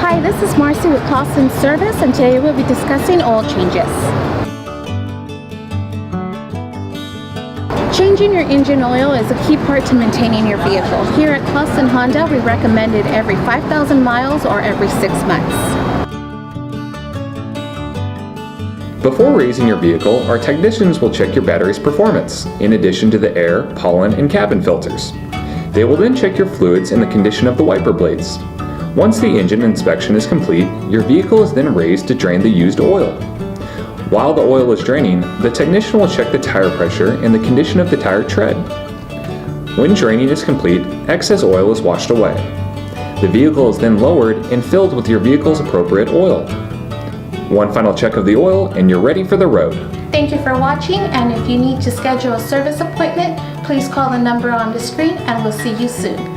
Hi, this is Marcy with Clawson Service, and today we'll be discussing oil changes. Changing your engine oil is a key part to maintaining your vehicle. Here at Clawson Honda, we recommend it every 5,000 miles or every 6 months. Before raising your vehicle, our technicians will check your battery's performance, in addition to the air, pollen, and cabin filters. They will then check your fluids and the condition of the wiper blades. Once the engine inspection is complete, your vehicle is then raised to drain the used oil. While the oil is draining, the technician will check the tire pressure and the condition of the tire tread. When draining is complete, excess oil is washed away. The vehicle is then lowered and filled with your vehicle's appropriate oil. One final check of the oil and you're ready for the road. Thank you for watching, and if you need to schedule a service appointment, please call the number on the screen and we'll see you soon.